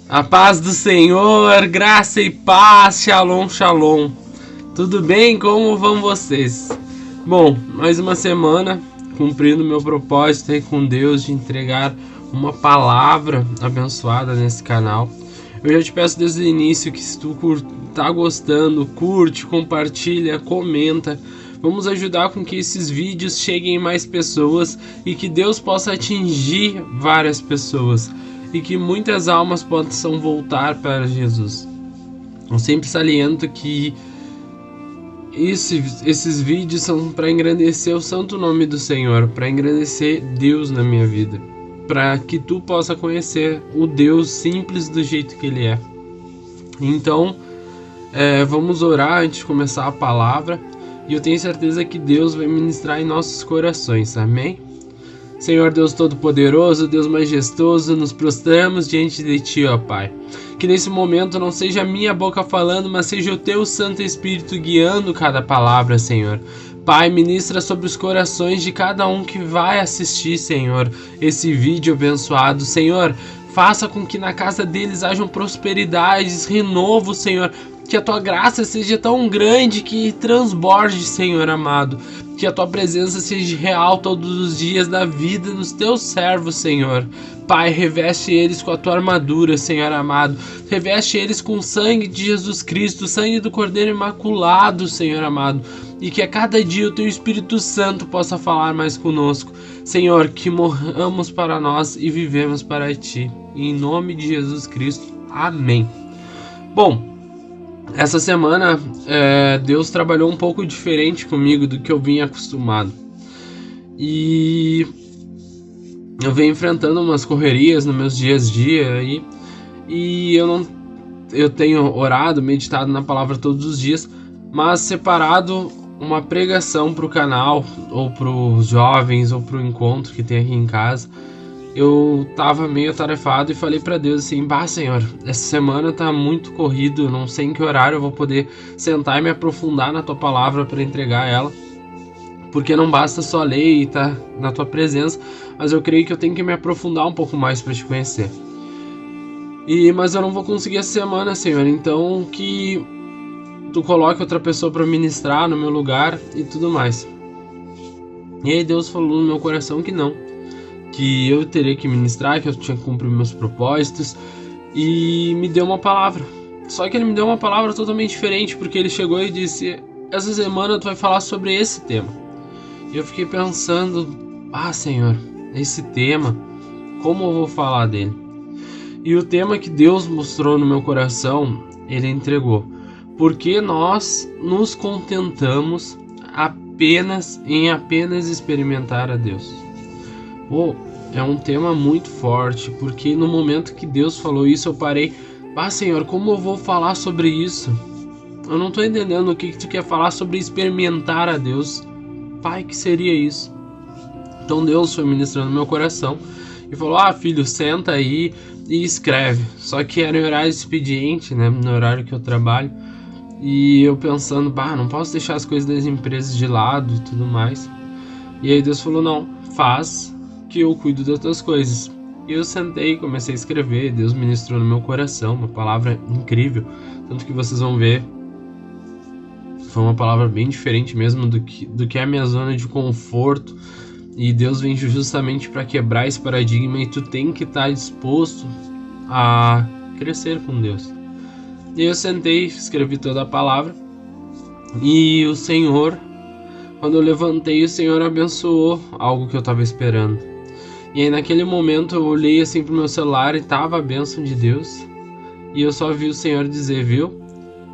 A paz do Senhor, graça e paz, shalom, shalom. Tudo bem? Como vão vocês? Bom, mais uma semana cumprindo meu propósito aí com Deus de entregar uma palavra abençoada nesse canal. Eu já te peço desde o início que se tu tá gostando, curte, compartilha, comenta. Vamos ajudar com que esses vídeos cheguem em mais pessoas e que Deus possa atingir várias pessoas e que muitas almas possam voltar para Jesus. Eu sempre saliento que esses vídeos são para engrandecer o santo nome do Senhor, para engrandecer Deus na minha vida, para que tu possa conhecer o Deus simples do jeito que Ele é. Então, vamos orar antes de começar a palavra, e eu tenho certeza que Deus vai ministrar em nossos corações, amém? Senhor Deus Todo-Poderoso, Deus Majestoso, nos prostramos diante de Ti, ó Pai. Que nesse momento não seja a minha boca falando, mas seja o Teu Santo Espírito guiando cada palavra, Senhor. Pai, ministra sobre os corações de cada um que vai assistir, Senhor, esse vídeo abençoado. Senhor, faça com que na casa deles hajam prosperidades, renovo, Senhor. Que a Tua graça seja tão grande que transborde, Senhor amado. Que a Tua presença seja real todos os dias da vida dos Teus servos, Senhor. Pai, reveste eles com a Tua armadura, Senhor amado. Reveste eles com o sangue de Jesus Cristo, o sangue do Cordeiro Imaculado, Senhor amado. E que a cada dia o Teu Espírito Santo possa falar mais conosco. Senhor, que morramos para nós e vivemos para Ti. Em nome de Jesus Cristo. Amém. Bom, essa semana Deus trabalhou um pouco diferente comigo do que eu vinha acostumado. E eu venho enfrentando umas correrias nos meus dias a dia e eu tenho orado, meditado na palavra todos os dias, mas separado uma pregação para o canal, ou para os jovens, ou para o encontro que tem aqui em casa. Eu tava meio atarefado e falei pra Deus assim: Senhor, essa semana tá muito corrido, não sei em que horário eu vou poder sentar e me aprofundar na Tua palavra para entregar ela, porque não basta só ler e estar na Tua presença, mas eu creio que eu tenho que me aprofundar um pouco mais para Te conhecer. Mas eu não vou conseguir essa semana, Senhor, então que Tu coloque outra pessoa para ministrar no meu lugar e tudo mais. E aí Deus falou no meu coração que eu teria que ministrar, que eu tinha que cumprir meus propósitos, e me deu uma palavra. Só que Ele me deu uma palavra totalmente diferente, porque Ele chegou e disse: essa semana tu vai falar sobre esse tema. E eu fiquei pensando: Senhor, esse tema, como eu vou falar dele? E o tema que Deus mostrou no meu coração, Ele entregou. Porque nós nos contentamos apenas experimentar a Deus. É um tema muito forte, porque no momento que Deus falou isso, eu parei: Senhor, como eu vou falar sobre isso? Eu não tô entendendo o que tu quer falar sobre experimentar a Deus. Pai, que seria isso? Então Deus foi ministrando no meu coração e falou: filho, senta aí e escreve. Só que era em horário de expediente, né? No horário que eu trabalho. E eu pensando: não posso deixar as coisas das empresas de lado e tudo mais. E aí Deus falou: não, faz, que eu cuido das tuas coisas. E eu sentei e comecei a escrever. Deus ministrou no meu coração uma palavra incrível, tanto que vocês vão ver, foi uma palavra bem diferente mesmo do que é a minha zona de conforto. E Deus vem justamente para quebrar esse paradigma, e tu tem que estar disposto a crescer com Deus. E eu sentei, escrevi toda a palavra, e o Senhor, quando eu levantei, o Senhor abençoou algo que eu estava esperando. E aí naquele momento eu olhei assim pro meu celular e tava a bênção de Deus. E eu só vi o Senhor dizer: viu?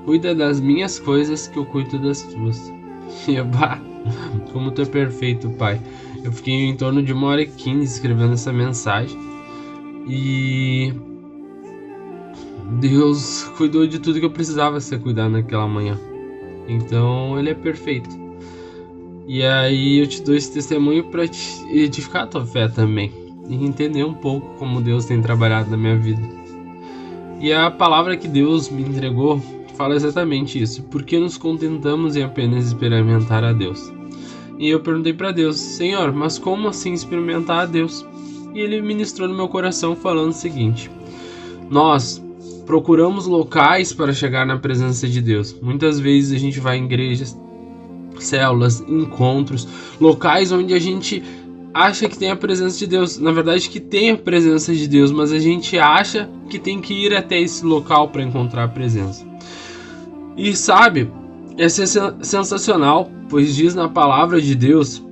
Cuida das minhas coisas que eu cuido das tuas. E eu, como tu é perfeito, Pai. Eu fiquei em torno de 1h15 escrevendo essa mensagem. E Deus cuidou de tudo que eu precisava ser cuidado naquela manhã. Então Ele é perfeito. E aí eu te dou esse testemunho para edificar a tua fé também, e entender um pouco como Deus tem trabalhado na minha vida. E a palavra que Deus me entregou fala exatamente isso: porque nos contentamos em apenas experimentar a Deus. E eu perguntei para Deus: Senhor, mas como assim experimentar a Deus? E Ele ministrou no meu coração falando o seguinte: Nós procuramos locais para chegar na presença de Deus. Muitas vezes a gente vai em igrejas, células, encontros, locais onde a gente acha que tem a presença de Deus. Na verdade, que tem a presença de Deus, mas a gente acha que tem que ir até esse local para encontrar a presença. E sabe, é sensacional, pois diz na palavra de Deus,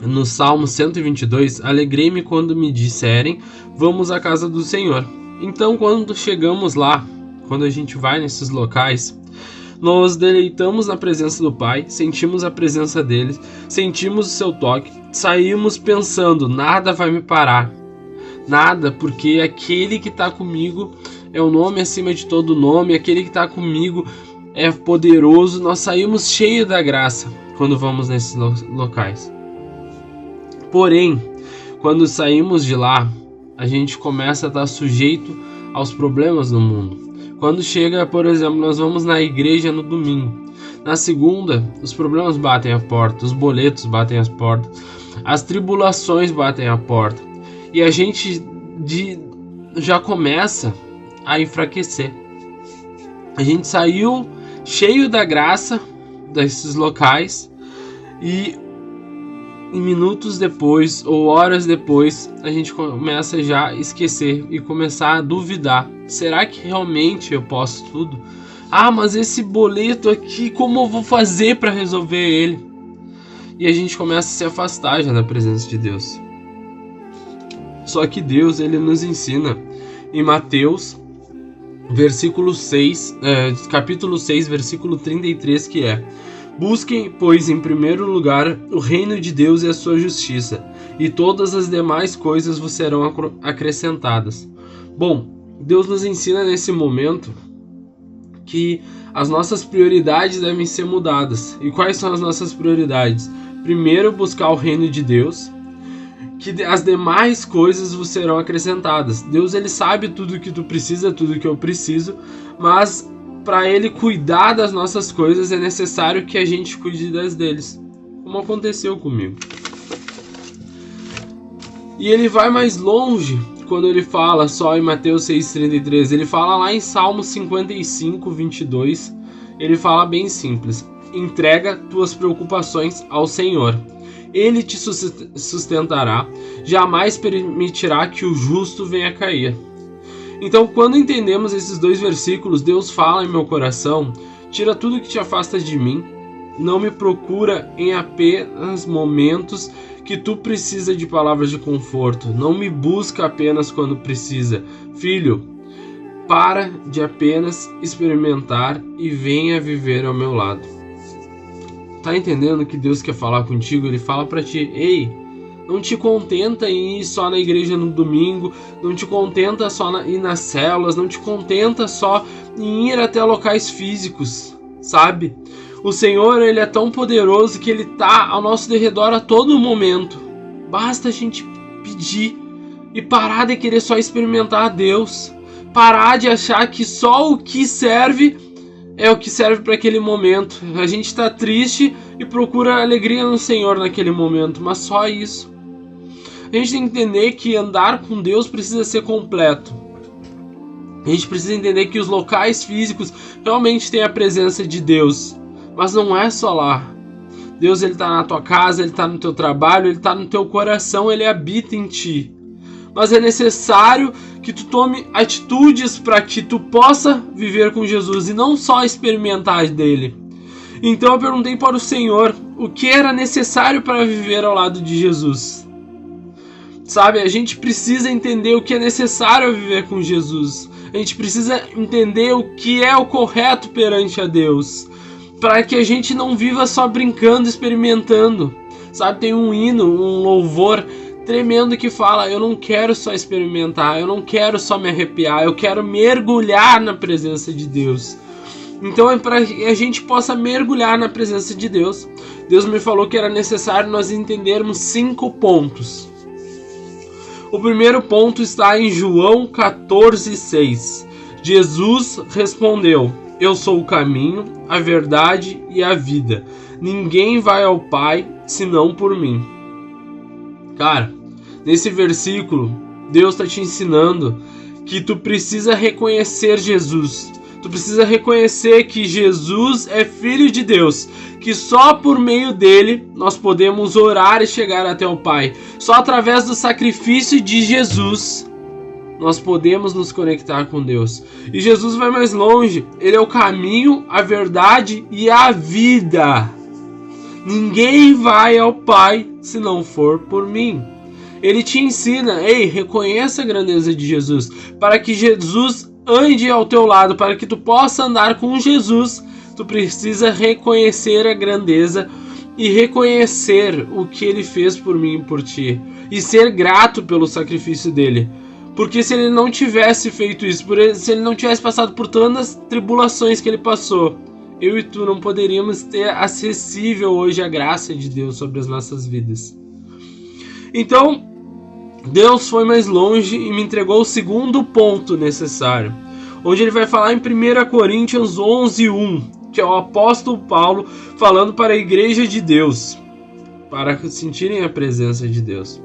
no Salmo 122, alegrei-me quando me disserem, vamos à casa do Senhor. Então, quando chegamos lá, quando a gente vai nesses locais, nós deleitamos na presença do Pai, sentimos a presença dele, sentimos o seu toque, saímos pensando, nada vai me parar, nada, porque aquele que está comigo é o nome acima de todo nome, aquele que está comigo é poderoso. Nós saímos cheios da graça quando vamos nesses locais. Porém, quando saímos de lá, a gente começa a estar sujeito aos problemas do mundo. Quando chega, por exemplo, nós vamos na igreja no domingo. Na segunda, os problemas batem a porta, os boletos batem as portas, as tribulações batem a porta. E a gente já começa a enfraquecer. A gente saiu cheio da graça desses locais e minutos depois ou horas depois a gente começa já a esquecer e começar a duvidar. Será que realmente eu posso tudo? Ah, mas esse boleto aqui, como eu vou fazer para resolver ele? E a gente começa a se afastar já da presença de Deus. Só que Deus, ele nos ensina em Mateus capítulo 6, versículo 33, que é: busquem, pois, em primeiro lugar o reino de Deus e a sua justiça, e todas as demais coisas vos serão acrescentadas. Bom, Deus nos ensina nesse momento que as nossas prioridades devem ser mudadas. E quais são as nossas prioridades? Primeiro, buscar o reino de Deus, que as demais coisas vos serão acrescentadas. Deus, ele sabe tudo que tu precisa, tudo que eu preciso, mas para ele cuidar das nossas coisas é necessário que a gente cuide das deles, como aconteceu comigo. E ele vai mais longe quando ele fala só em Mateus 6,33. Ele fala lá em Salmo 55, 22. Ele fala bem simples: entrega tuas preocupações ao Senhor, ele te sustentará, jamais permitirá que o justo venha a cair. Então, quando entendemos esses dois versículos, Deus fala em meu coração: tira tudo que te afasta de mim, não me procura em apenas momentos que tu precisa de palavras de conforto, não me busca apenas quando precisa. Filho, para de apenas experimentar e venha viver ao meu lado. Tá entendendo que Deus quer falar contigo? Ele fala pra ti: ei, não te contenta em ir só na igreja no domingo, não te contenta só em ir nas células, não te contenta só em ir até locais físicos, sabe? O Senhor, ele é tão poderoso que ele tá ao nosso derredor a todo momento. Basta a gente pedir e parar de querer só experimentar a Deus, parar de achar que só o que serve é o que serve para aquele momento. A gente está triste e procura alegria no Senhor naquele momento, mas só isso. A gente tem que entender que andar com Deus precisa ser completo. A gente precisa entender que os locais físicos realmente têm a presença de Deus, mas não é só lá. Deus, ele está na tua casa, ele está no teu trabalho, ele está no teu coração, ele habita em ti. Mas é necessário que tu tome atitudes para que tu possa viver com Jesus e não só experimentar dele. Então eu perguntei para o Senhor o que era necessário para viver ao lado de Jesus. Sabe, a gente precisa entender o que é necessário viver com Jesus. A gente precisa entender o que é o correto perante a Deus, para que a gente não viva só brincando, experimentando. Sabe, tem um hino, um louvor tremendo que fala: eu não quero só experimentar, eu não quero só me arrepiar, eu quero mergulhar na presença de Deus. Então é para que a gente possa mergulhar na presença de Deus. Deus me falou que era necessário nós entendermos 5 pontos. O primeiro ponto está em João 14,6. Jesus respondeu: eu sou o caminho, a verdade e a vida. Ninguém vai ao Pai senão por mim. Cara, nesse versículo, Deus está te ensinando que tu precisa reconhecer Jesus. Tu precisa reconhecer que Jesus é Filho de Deus, que só por meio dele nós podemos orar e chegar até o Pai. Só através do sacrifício de Jesus nós podemos nos conectar com Deus. E Jesus vai mais longe. Ele é o caminho, a verdade e a vida. Ninguém vai ao Pai se não for por mim. Ele te ensina, reconheça a grandeza de Jesus, para que Jesus ande ao teu lado, para que tu possa andar com Jesus. Tu precisa reconhecer a grandeza e reconhecer o que ele fez por mim e por ti, e ser grato pelo sacrifício dele. Porque se ele não tivesse feito isso, se ele não tivesse passado por tantas tribulações que ele passou, eu e tu não poderíamos ter acessível hoje a graça de Deus sobre as nossas vidas. Então, Deus foi mais longe e me entregou o segundo ponto necessário, onde ele vai falar em 1 Coríntios 11:1, que é o apóstolo Paulo falando para a igreja de Deus, para sentirem a presença de Deus.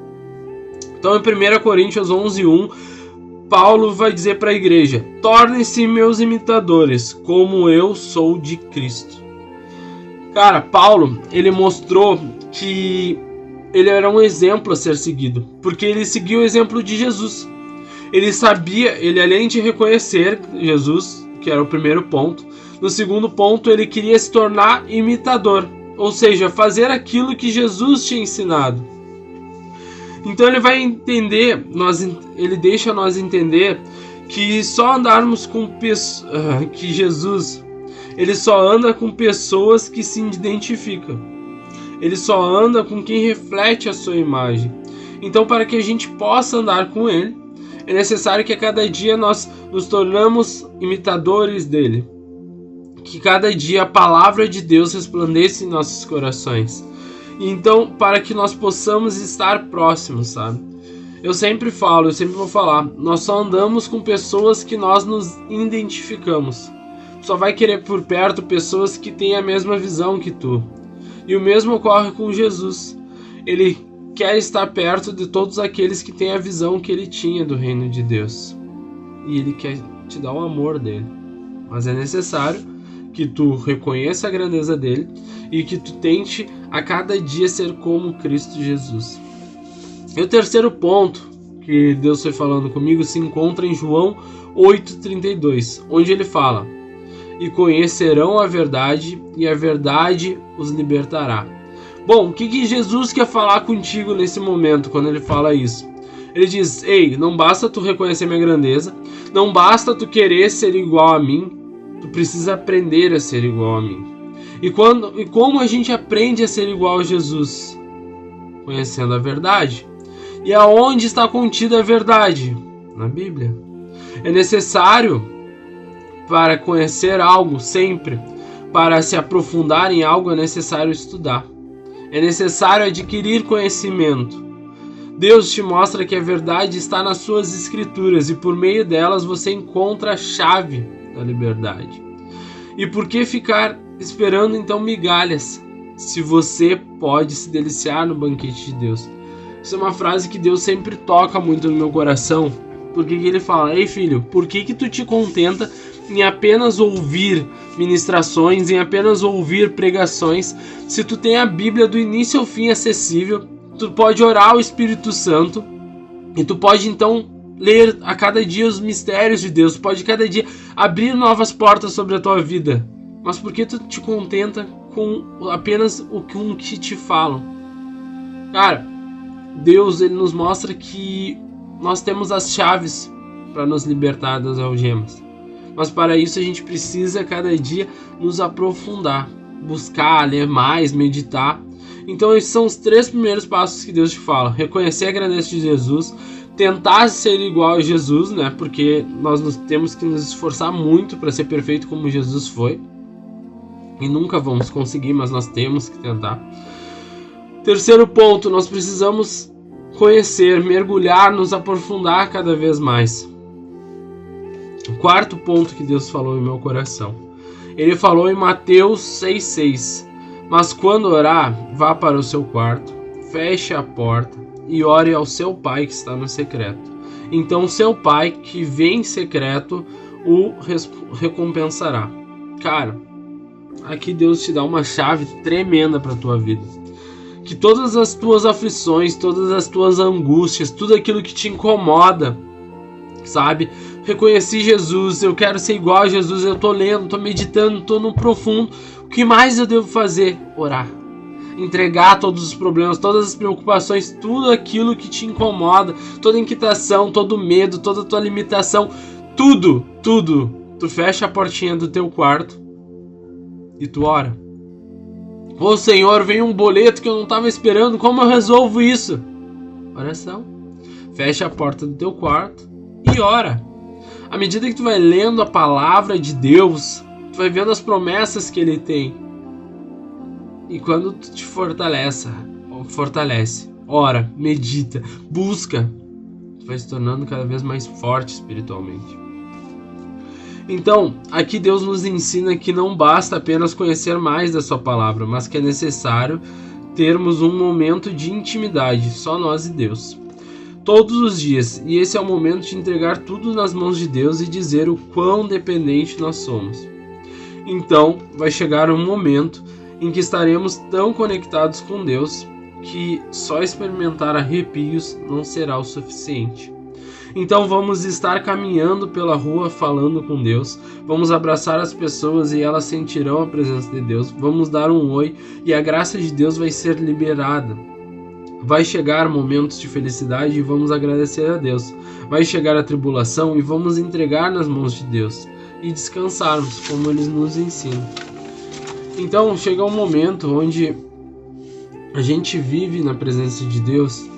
Então, em 1 Coríntios 11:1, Paulo vai dizer para a igreja: tornem-se meus imitadores, como eu sou de Cristo. Cara, Paulo, ele mostrou que ele era um exemplo a ser seguido, porque ele seguiu o exemplo de Jesus. Ele sabia, ele além de reconhecer Jesus, que era o primeiro ponto, no segundo ponto ele queria se tornar imitador, ou seja, fazer aquilo que Jesus tinha ensinado. Então ele vai entender, ele deixa nós entender que só andarmos com que Jesus, ele só anda com pessoas que se identificam. Ele só anda com quem reflete a sua imagem. Então, para que a gente possa andar com ele, é necessário que a cada dia nós nos tornamos imitadores dele. Que cada dia a palavra de Deus resplandeça em nossos corações. Então, para que nós possamos estar próximos, sabe? Eu sempre vou falar, nós só andamos com pessoas que nós nos identificamos. Só vai querer por perto pessoas que têm a mesma visão que tu. E o mesmo ocorre com Jesus. Ele quer estar perto de todos aqueles que têm a visão que ele tinha do reino de Deus. E ele quer te dar o amor dele. Mas é necessário que tu reconheça a grandeza dele e que tu tente a cada dia ser como Cristo Jesus. E o terceiro ponto que Deus foi falando comigo se encontra em João 8,32, onde ele fala: e conhecerão a verdade, e a verdade os libertará. Bom, o que Jesus quer falar contigo nesse momento, quando ele fala isso? Ele diz: não basta tu reconhecer minha grandeza, não basta tu querer ser igual a mim, tu precisa aprender a ser igual a mim. E como a gente aprende a ser igual a Jesus? Conhecendo a verdade. E aonde está contida a verdade? Na Bíblia. É necessário, para conhecer algo sempre, para se aprofundar em algo, é necessário estudar. É necessário adquirir conhecimento. Deus te mostra que a verdade está nas suas escrituras e por meio delas você encontra a chave da liberdade. E por que ficar esperando então migalhas, se você pode se deliciar no banquete de Deus? Isso é uma frase que Deus sempre toca muito no meu coração, porque ele fala: ei filho, por que tu te contenta em apenas ouvir ministrações, em apenas ouvir pregações, se tu tem a Bíblia do início ao fim acessível, tu pode orar ao Espírito Santo, e tu pode então ler a cada dia os mistérios de Deus, tu pode cada dia abrir novas portas sobre a tua vida, mas por que tu te contenta com apenas o que te falam? Cara, Deus, ele nos mostra que nós temos as chaves para nos libertar das algemas. Mas para isso a gente precisa cada dia nos aprofundar, buscar, ler mais, meditar. Então esses são os 3 primeiros passos que Deus te fala: reconhecer a grandeza de Jesus, tentar ser igual a Jesus, né? Porque nós temos que nos esforçar muito para ser perfeito como Jesus foi. E nunca vamos conseguir, mas nós temos que tentar. Terceiro ponto, nós precisamos conhecer, mergulhar, nos aprofundar cada vez mais. O quarto ponto que Deus falou em meu coração, ele falou em Mateus 6,6: mas quando orar, vá para o seu quarto, feche a porta e ore ao seu pai que está no secreto. Então seu pai, que vê em secreto, o recompensará. Cara, aqui Deus te dá uma chave tremenda para a tua vida. Que todas as tuas aflições, todas as tuas angústias, tudo aquilo que te incomoda, sabe? Reconheci Jesus, eu quero ser igual a Jesus, eu tô lendo, tô meditando, tô no profundo. O que mais eu devo fazer? Orar. Entregar todos os problemas, todas as preocupações, tudo aquilo que te incomoda, toda inquietação, todo medo, toda a tua limitação, tudo. Tu fecha a portinha do teu quarto e tu ora. Ô Senhor, vem um boleto que eu não estava esperando, como eu resolvo isso? Oração. Fecha a porta do teu quarto e ora. À medida que tu vai lendo a palavra de Deus, tu vai vendo as promessas que Ele tem. E quando tu te fortalece, ora, medita, busca, tu vai se tornando cada vez mais forte espiritualmente. Então, aqui Deus nos ensina que não basta apenas conhecer mais da sua palavra, mas que é necessário termos um momento de intimidade, só nós e Deus. Todos os dias, e esse é o momento de entregar tudo nas mãos de Deus e dizer o quão dependente nós somos. Então, vai chegar um momento em que estaremos tão conectados com Deus que só experimentar arrepios não será o suficiente. Então vamos estar caminhando pela rua falando com Deus, vamos abraçar as pessoas e elas sentirão a presença de Deus, vamos dar um oi e a graça de Deus vai ser liberada. Vai chegar momentos de felicidade e vamos agradecer a Deus. Vai chegar a tribulação e vamos entregar nas mãos de Deus e descansarmos como Ele nos ensina. Então chega um momento onde a gente vive na presença de Deus,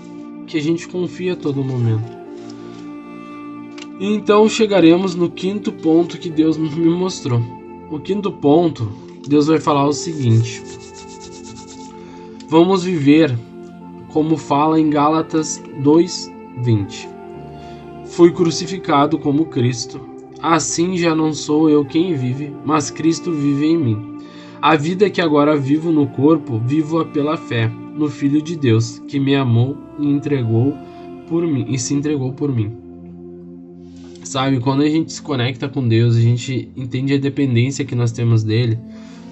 que a gente confia a todo momento. Então chegaremos no quinto ponto que Deus me mostrou. O quinto ponto, Deus vai falar o seguinte: vamos viver como fala em Gálatas 2:20. Fui crucificado como Cristo. Assim já não sou eu quem vive, mas Cristo vive em mim. A vida que agora vivo no corpo, vivo-a pela fé no Filho de Deus, que me amou e se entregou por mim. Sabe, quando a gente se conecta com Deus, a gente entende a dependência que nós temos dele,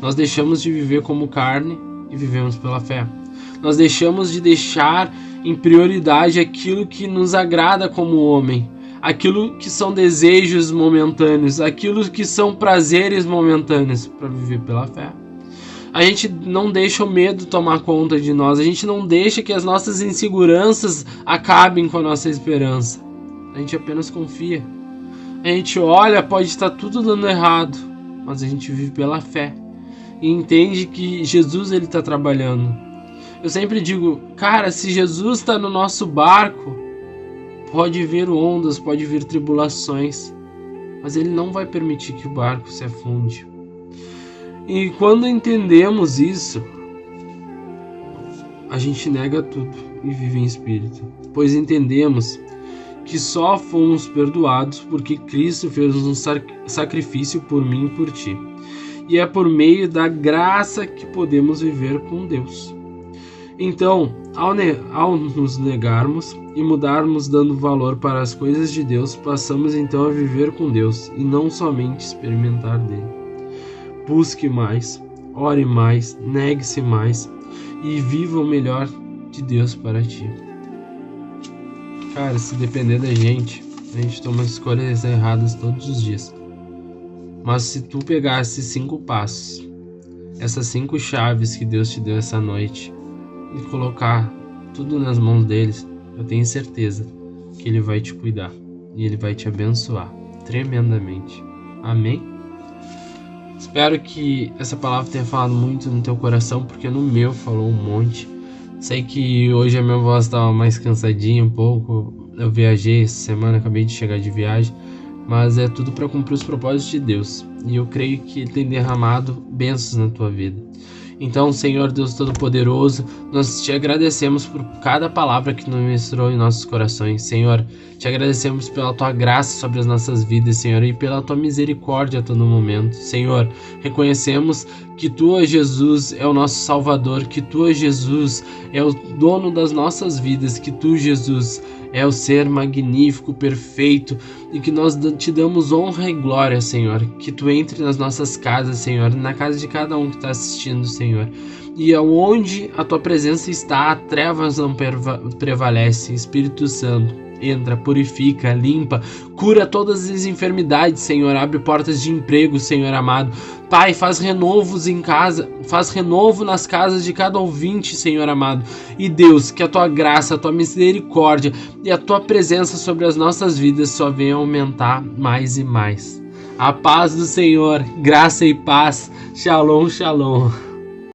nós deixamos de viver como carne e vivemos pela fé. Nós deixamos de deixar em prioridade aquilo que nos agrada como homem, aquilo que são desejos momentâneos, aquilo que são prazeres momentâneos, para viver pela fé. A gente não deixa o medo tomar conta de nós, a gente não deixa que as nossas inseguranças acabem com a nossa esperança. A gente apenas confia. A gente olha, pode estar tudo dando errado, mas a gente vive pela fé e entende que Jesus ele está trabalhando. Eu sempre digo, cara, se Jesus está no nosso barco, pode vir ondas, pode vir tribulações, mas Ele não vai permitir que o barco se afunde. E quando entendemos isso, a gente nega tudo e vive em espírito, pois entendemos que só fomos perdoados porque Cristo fez um sacrifício por mim e por ti. E é por meio da graça que podemos viver com Deus. Então, ao nos negarmos e mudarmos dando valor para as coisas de Deus, passamos então a viver com Deus e não somente experimentar dele. Busque mais, ore mais, negue-se mais e viva o melhor de Deus para ti. Cara, se depender da gente, a gente toma escolhas erradas todos os dias. Mas se tu pegar esses 5 passos, essas 5 chaves que Deus te deu essa noite, e colocar tudo nas mãos deles, eu tenho certeza que Ele vai te cuidar e Ele vai te abençoar tremendamente. Amém? Espero que essa palavra tenha falado muito no teu coração, porque no meu falou um monte. Sei que hoje a minha voz estava mais cansadinha um pouco, eu viajei essa semana, acabei de chegar de viagem, mas é tudo para cumprir os propósitos de Deus, e eu creio que Ele tem derramado bênçãos na tua vida. Então, Senhor Deus Todo-Poderoso, nós te agradecemos por cada palavra que nos ministrou em nossos corações. Senhor, te agradecemos pela tua graça sobre as nossas vidas, Senhor, e pela tua misericórdia a todo momento. Senhor, reconhecemos que tu, Jesus, é o nosso Salvador, que tu, Jesus, é o dono das nossas vidas, que tu, Jesus, é o ser magnífico, perfeito, e que nós te damos honra e glória, Senhor. Que tu entre nas nossas casas, Senhor, na casa de cada um que está assistindo, Senhor. E aonde a tua presença está, trevas não prevalecem. Espírito Santo, entra, purifica, limpa, cura todas as enfermidades, Senhor. Abre portas de emprego, Senhor amado. Pai, faz renovos em casa, faz renovo nas casas de cada ouvinte, Senhor amado. E Deus, que a tua graça, a tua misericórdia e a tua presença sobre as nossas vidas só venha aumentar mais e mais. A paz do Senhor, graça e paz. Shalom, shalom.